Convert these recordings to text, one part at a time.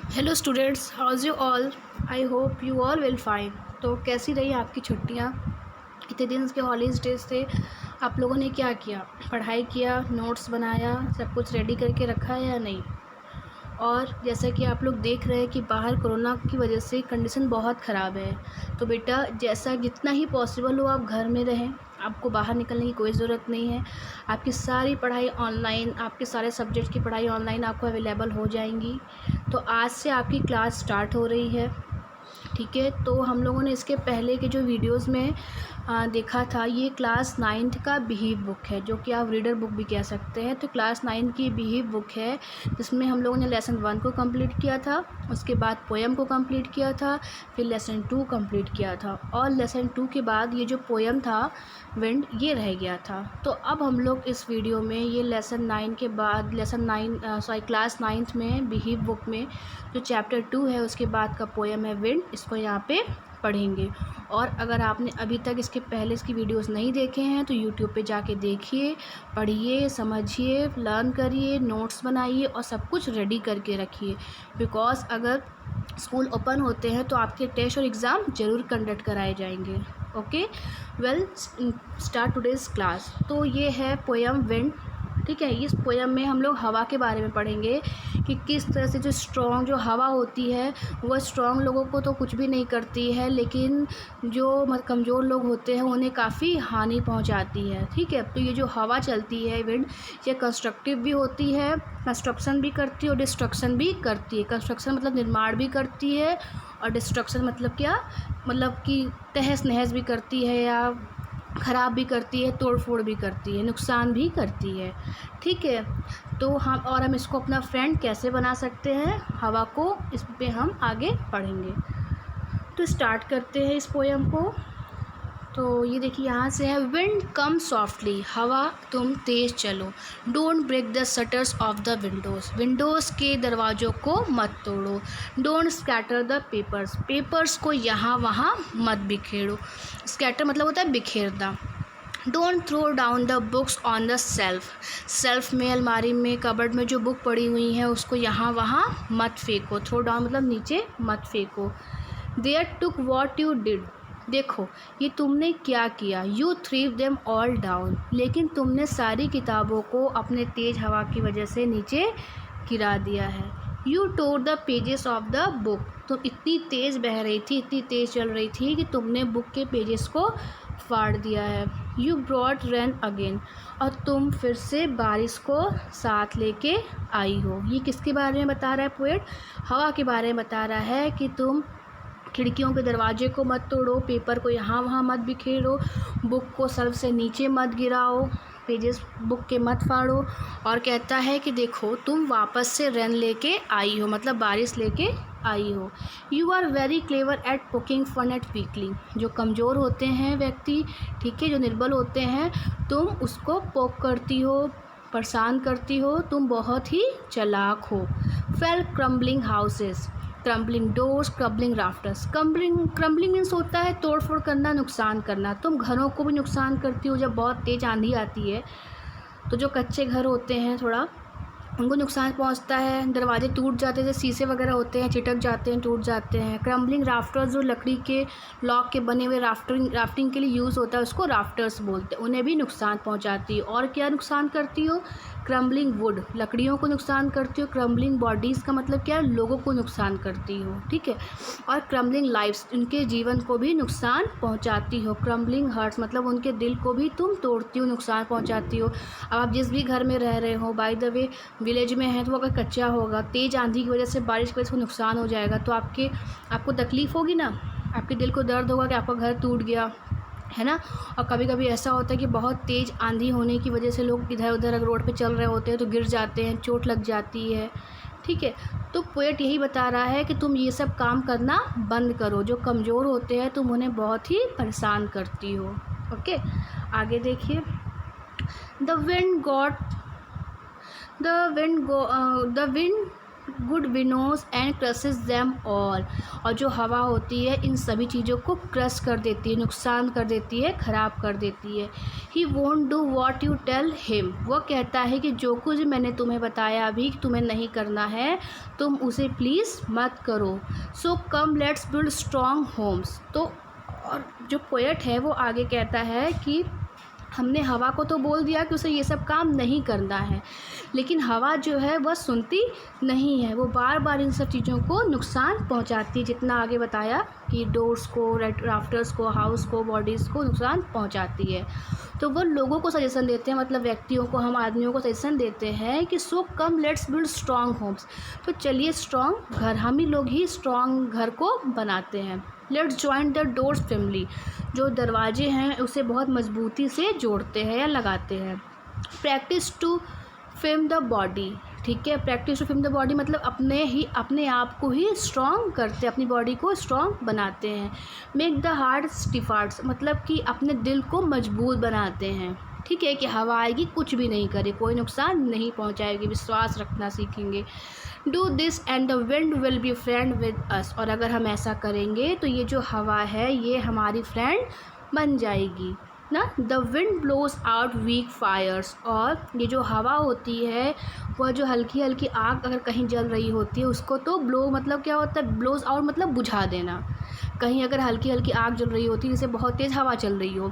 Hello students, how's you all. I hope you all will fine. तो कैसी रही आपकी छुट्टियाँ? इतने दिन के हॉलीडेज थे, आप लोगों ने क्या किया? पढ़ाई किया, नोट्स बनाया, सब कुछ रेडी करके रखा है या नहीं? और जैसा कि आप लोग देख रहे हैं कि बाहर कोरोना की वजह से कंडीशन बहुत ख़राब है। तो बेटा, जैसा जितना ही पॉसिबल हो आप घर में रहें, आपको बाहर निकलने की कोई ज़रूरत नहीं है। आपकी सारी पढ़ाई ऑनलाइन, आपके सारे सब्जेक्ट की पढ़ाई ऑनलाइन आपको अवेलेबल हो जाएंगी। तो आज से आपकी क्लास स्टार्ट हो रही है, ठीक है। तो हम लोगों ने इसके पहले के जो वीडियोज़ में देखा था, ये क्लास 9th का बिहेव बुक है, जो कि आप रीडर बुक भी कह सकते हैं। तो क्लास 9 की बिहेव बुक है, जिसमें हम लोगों ने लेसन 1 को कंप्लीट किया था, उसके बाद पोएम को कंप्लीट किया था, फिर लेसन 2 कंप्लीट किया था, और लेसन 2 के बाद ये जो पोएम था विंड, ये रह गया था। तो अब हम लोग इस वीडियो में ये लेसन 9 के बाद क्लास 9th में बिहेव बुक में जो चैप्टर 2 है उसके बाद का पोएम है विंड, इसको यहाँ पे पढ़ेंगे। और अगर आपने अभी तक इसके पहले इसकी वीडियोस नहीं देखे हैं तो यूट्यूब पे जाके देखिए, पढ़िए, समझिए, लर्न करिए, नोट्स बनाइए और सब कुछ रेडी करके रखिए। बिकॉज़ अगर स्कूल ओपन होते हैं तो आपके टेस्ट और एग्ज़ाम ज़रूर कंडक्ट कराए जाएंगे। Okay, well, start today's class. तो ये है पोएम विंड, ठीक है। इस पोएम में हम लोग हवा के बारे में पढ़ेंगे कि किस तरह से जो स्ट्रॉन्ग जो हवा होती है वह स्ट्रॉन्ग लोगों को तो कुछ भी नहीं करती है, लेकिन जो कमज़ोर लोग होते हैं उन्हें काफ़ी हानि पहुंचाती है, ठीक है। तो ये जो हवा चलती है विंड, ये कंस्ट्रक्टिव भी होती है, कंस्ट्रक्शन भी करती है और डिस्ट्रक्शन भी करती है। कंस्ट्रक्शन मतलब निर्माण भी करती है, और डिस्ट्रक्शन मतलब क्या, मतलब कि तहस नहस भी करती है, या ख़राब भी करती है, तोड़ फोड़ भी करती है, नुकसान भी करती है, ठीक है। तो हम इसको अपना फ्रेंड कैसे बना सकते हैं हवा को, इस पे हम आगे पढ़ेंगे। तो स्टार्ट करते हैं इस पोएम को। तो ये देखिए, यहाँ से है, विंड कम सॉफ्टली, हवा तुम तेज़ चलो, don't break the shutters of the windows, windows के दरवाज़ों को मत तोड़ो, don't scatter the papers, papers को यहाँ वहाँ मत बिखेरो। स्कैटर मतलब होता है बिखेरना। Don't throw down the books on the shelf, shelf में, अलमारी में, कबर्ड में जो बुक पड़ी हुई हैं उसको यहाँ वहाँ मत फेंको। थ्रो डाउन मतलब नीचे मत फेंको। There took what you did, देखो ये तुमने क्या किया। You threw them all down, लेकिन तुमने सारी किताबों को अपने तेज़ हवा की वजह से नीचे गिरा दिया है। You tore the pages of the book, तुम इतनी तेज़ बह रही थी, इतनी तेज़ चल रही थी कि तुमने बुक के पेजेस को फाड़ दिया है। यू ब्रॉट रेन अगेन, और तुम फिर से बारिश को साथ लेके आई हो। ये किसके बारे में बता रहा है पोएट? हवा के बारे में बता रहा है कि तुम खिड़कियों के दरवाजे को मत तोड़ो, पेपर को यहाँ वहाँ मत बिखेरो, बुक को सर्व से नीचे मत गिराओ, पेजेस बुक के मत फाड़ो। और कहता है कि देखो तुम वापस से रेन लेके आई हो, मतलब बारिश लेके आई हो। You are very clever at poking fun at weakly, जो कमज़ोर होते हैं व्यक्ति, ठीक है, जो निर्बल होते हैं, तुम उसको पोक करती हो, परेशान करती हो, तुम बहुत ही चालाक हो। Fail crumbling houses, crumbling doors, crumbling rafters. Crumbling means होता है तोड़ फोड़ करना, नुकसान करना। तुम घरों को भी नुकसान करती हो, जब बहुत तेज़ आंधी आती है तो जो कच्चे घर होते हैं थोड़ा उनको नुकसान पहुंचता है, दरवाजे टूट जाते हैं, जैसे शीशे वगैरह होते हैं, चिटक जाते हैं, टूट जाते हैं। क्रम्बलिंग राफ्टर्स, जो लकड़ी के लॉक के बने हुए राफ्टिंग के लिए यूज़ होता है, उसको राफ्टर्स बोलते हैं, उन्हें भी नुकसान पहुंचाती है। और क्या नुकसान करती हो? क्रम्बलिंग वुड, लकड़ियों को नुकसान करती हो। क्रम्बलिंग बॉडीज़ का मतलब क्या है? लोगों को नुकसान करती हो, ठीक है। और क्रम्बलिंग लाइफ्स, उनके जीवन को भी नुकसान पहुंचाती हो। क्रम्बलिंग हार्ट्स मतलब उनके दिल को भी तुम तोड़ती हो, नुकसान पहुंचाती हो। अब आप जिस भी घर में रह रहे हो, बाय द वे विलेज में है तो वो अगर कच्चा होगा, तेज़ आंधी की वजह से, बारिश की वजह से नुकसान हो जाएगा, तो आपको तकलीफ़ होगी ना, आपके दिल को दर्द होगा कि आपका घर टूट गया, है ना। और कभी कभी ऐसा होता है कि बहुत तेज़ आंधी होने की वजह से लोग इधर उधर अगर रोड पे चल रहे होते हैं तो गिर जाते हैं, चोट लग जाती है, ठीक है। तो पोएट यही बता रहा है कि तुम ये सब काम करना बंद करो, जो कमज़ोर होते हैं तुम उन्हें बहुत ही परेशान करती हो। ओके, आगे देखिए। The wind god winnows and crushes them all, और जो हवा होती है इन सभी चीज़ों को क्रश कर देती है, नुकसान कर देती है, ख़राब कर देती है। He won't do what you tell him, वो कहता है कि जो कुछ मैंने तुम्हें बताया अभी तुम्हें नहीं करना है तुम उसे प्लीज़ मत करो। So come let's build strong homes. तो और जो पोएट है वो आगे कहता है कि हमने हवा को तो बोल दिया कि उसे ये सब काम नहीं करना है, लेकिन हवा जो है वह सुनती नहीं है, वो बार बार इन सब चीज़ों को नुकसान पहुंचाती है। जितना आगे बताया कि डोर्स को, राफ्टर्स को, हाउस को, बॉडीज़ को नुकसान पहुंचाती है। तो वो लोगों को सजेशन देते हैं, मतलब व्यक्तियों को, हम आदमियों को सजेशन देते हैं कि so come let's build strong homes, तो चलिए स्ट्रॉन्ग घर, हम ही लोग ही स्ट्रॉन्ग घर को बनाते हैं। Let's join the doors family, जो दरवाजे हैं उसे बहुत मजबूती से जोड़ते हैं या लगाते हैं। Practice to film the body, ठीक है, practice to film the body मतलब अपने आप को ही स्ट्रॉन्ग करते हैं, अपनी बॉडी को स्ट्रॉन्ग बनाते हैं। मेक द हार्ट स्टिफार्ड्स, मतलब कि अपने दिल को मजबूत बनाते हैं, ठीक है, कि हवा आएगी कुछ भी नहीं करे, कोई नुकसान नहीं पहुंचाएगी, विश्वास रखना सीखेंगे। Do this and the wind will be friend with us, और अगर हम ऐसा करेंगे तो ये जो हवा है ये हमारी फ्रेंड बन जाएगी ना। The wind blows out weak fires, और ये जो हवा होती है वह जो हल्की हल्की आग अगर कहीं जल रही होती है उसको तो ब्लो मतलब क्या होता है, ब्लोज आउट मतलब बुझा देना। कहीं अगर हल्की हल्की आग जल रही होती है, जैसे बहुत तेज़ हवा चल रही हो,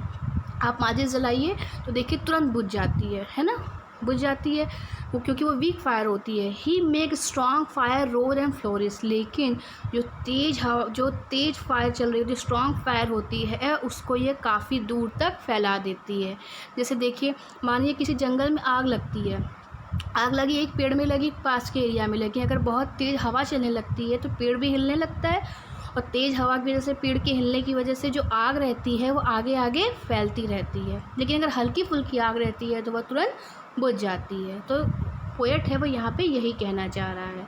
आप माचिस जलाइए तो देखिए तुरंत बुझ जाती है ना, बुझ जाती है वो, क्योंकि वो वीक फायर होती है। He make strong fire roar and flourish, लेकिन जो तेज़ फायर चल रही होती है, स्ट्रॉन्ग फायर होती है, उसको ये काफ़ी दूर तक फैला देती है। जैसे देखिए, मानिए किसी जंगल में आग लगती है, आग लगी एक पेड़ में लगी, पास के एरिया में लगी, अगर बहुत तेज़ हवा चलने लगती है तो पेड़ भी हिलने लगता है, और तेज़ हवा की वजह से, पेड़ के हिलने की वजह से जो आग रहती है वो आगे आगे फैलती रहती है। लेकिन अगर हल्की फुल्की आग रहती है तो वह तुरंत बुझ जाती है। तो पोएट है वो यहाँ पे यही कहना चाह रहा है।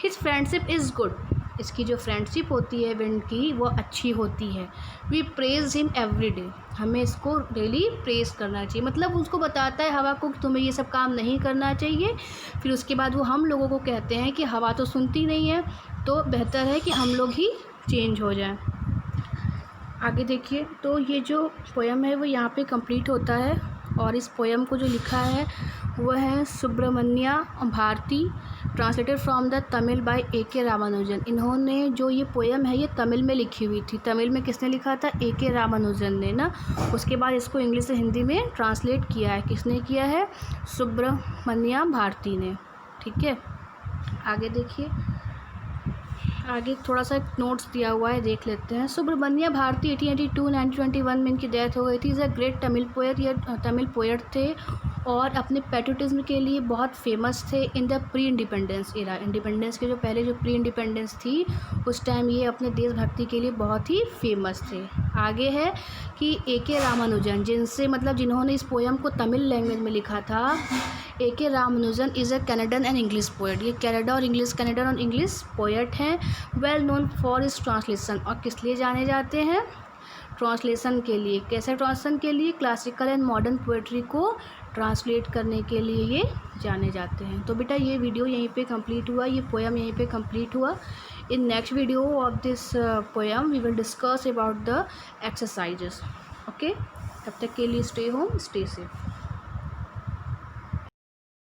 हिज फ्रेंडशिप इज़ गुड, इसकी जो फ्रेंडशिप होती है विंड की वो अच्छी होती है। We praise him every day, हमें इसको डेली प्रेज करना चाहिए, मतलब उसको बताता है हवा को कि तुम्हें ये सब काम नहीं करना चाहिए। फिर उसके बाद वो हम लोगों को कहते हैं कि हवा तो सुनती नहीं है, तो बेहतर है कि हम लोग ही चेंज हो जाए। आगे देखिए, तो ये जो पोएम है वो यहाँ पे कंप्लीट होता है, और इस पोएम को जो लिखा है वह है Subramania Bharati, translated from the Tamil by A.K. Ramanujan. इन्होंने जो ये पोएम है ये तमिल में लिखी हुई थी, तमिल में किसने लिखा था, A.K. रामानुजन ने ना। उसके बाद इसको इंग्लिश से हिंदी में ट्रांसलेट किया है, किसने किया है, सुब्रमण्या भारती ने, ठीक है। आगे देखिए, आगे थोड़ा सा नोट्स दिया हुआ है, देख लेते हैं। सुब्रमण्या भारती 1882-1921 में इनकी डेथ हो गई थी। Is a great Tamil poet, ये तमिल पोएट थे और अपने पैट्रियटिज्म के लिए बहुत फेमस थे in the pre independence era. Independence के जो पहले जो प्री इंडिपेंडेंस थी उस टाइम ये अपने देशभक्ति के लिए बहुत ही फेमस थे। आगे है कि A.K. रामानुजन, जिनसे मतलब जिन्होंने इस पोएम को तमिल लैंग्वेज में लिखा था। A.K. Ramanujan is a Canadian and English poet, ये कैनेडन और इंग्लिश पोएट हैं। Well known for his translation, और किस लिए जाने जाते हैं, ट्रांसलेशन के लिए। कैसे ट्रांसलेशन के लिए, क्लासिकल एंड मॉडर्न पोएट्री को ट्रांसलेट करने के लिए ये जाने जाते हैं। तो बेटा ये वीडियो यहीं पे कंप्लीट हुआ, ये पोएम यहीं पे कंप्लीट हुआ। In next video of this poem we will discuss about the exercises. Okay, तब तक के लिए स्टे होम, स्टे सेफ।